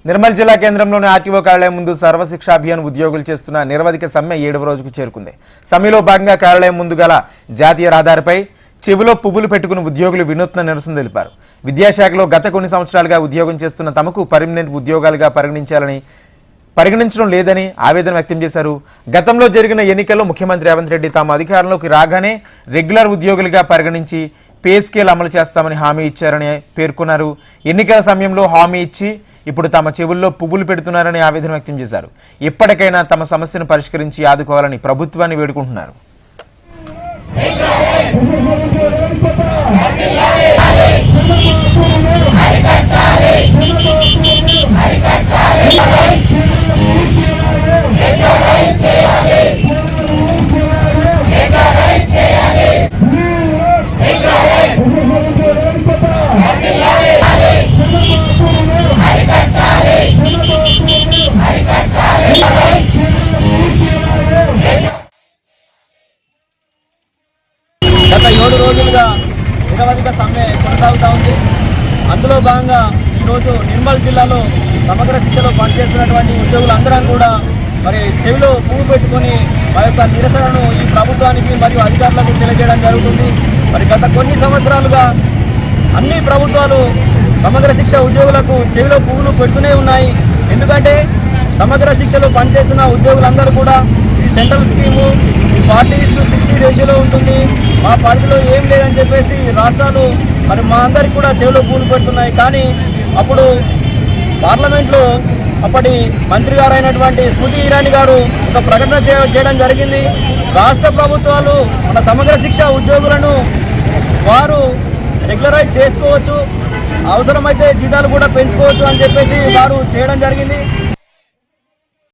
నిర్మల్ జిల్లా కేంద్రంలోని ఆర్టీఓ కార్యాలయం ముందు సర్వశిక్షా అభియాన్ ఉద్యోగులు చేస్తున్న నిరవధిక సమ్మె 7వ రోజుకు చేరుకుంది. సమ్మెలో భాగంగా కార్యాలయం ముందు గల జాతీయ రహదారిపై చెవిలో పువ్వులు పెట్టుకుని ఉద్యోగులు వినూత్న నిరసన తెలిపారు. విద్యాశాఖలో గత కొన్ని సంవత్సరాలుగా ఉద్యోగం చేస్తున్న తమకు పర్మనెంట్ ఉద్యోగాలుగా పరిగణించడం లేదని ఆవేదన వ్యక్తం చేశారు. గతంలో జరిగిన ఎన్నికల్లో ముఖ్యమంత్రి రేవంత్ రెడ్డి తాము అధికారంలోకి రాగానే రెగ్యులర్ ఉద్యోగులుగా పరిగణించి పే స్కేల్ అమలు చేస్తామని హామీ ఇచ్చారని పేర్కొన్నారు. ఎన్నికల సమయంలో హామీ ఇచ్చి ఇప్పుడు తమ చెవుల్లో పువ్వులు పెడుతున్నారని ఆవేదన వ్యక్తం చేశారు. ఇప్పటికైనా తమ సమస్యను పరిష్కరించి ఆదుకోవాలని ప్రభుత్వాన్ని వేడుకుంటున్నారు. గత 7 రోజులుగా నిరవధిక సమ్మె కొనసాగుతూ ఉంది. అందులో భాగంగా ఈరోజు నిర్మల్ జిల్లాలో సమగ్ర శిక్షలో పనిచేస్తున్నటువంటి ఉద్యోగులందరం కూడా మరి చెవిలో పువ్వు పెట్టుకొని మా యొక్క నిరసనను ఈ ప్రభుత్వానికి మరియు అధికారులకు తెలియజేయడం జరుగుతుంది. మరి గత కొన్ని సంవత్సరాలుగా అన్ని ప్రభుత్వాలు సమగ్ర శిక్ష ఉద్యోగులకు చెవిలో పువ్వులు పెడుతూనే ఉన్నాయి. ఎందుకంటే సమగ్ర శిక్షలో పనిచేస్తున్న ఉద్యోగులందరూ కూడా ఇది సెంట్రల్ స్కీము, 40:60 రేషియోలో ఉంటుంది, మా పరిధిలో ఏం లేదని చెప్పేసి రాష్ట్రాలు మరి మా అందరికి కూడా చెవిలో పూలు పెడుతున్నాయి. కానీ అప్పుడు పార్లమెంట్లో అప్పటి మంత్రి గారు అయినటువంటి స్మృతి ఇరానీ గారు ఒక ప్రకటన చేయడం జరిగింది. రాష్ట్ర ప్రభుత్వాలు మన సమగ్ర శిక్ష ఉద్యోగులను వారు రెగ్యులరైజ్ చేసుకోవచ్చు, అవసరమైతే జీతాలు కూడా పెంచుకోవచ్చు అని చెప్పేసి వారు చేయడం జరిగింది.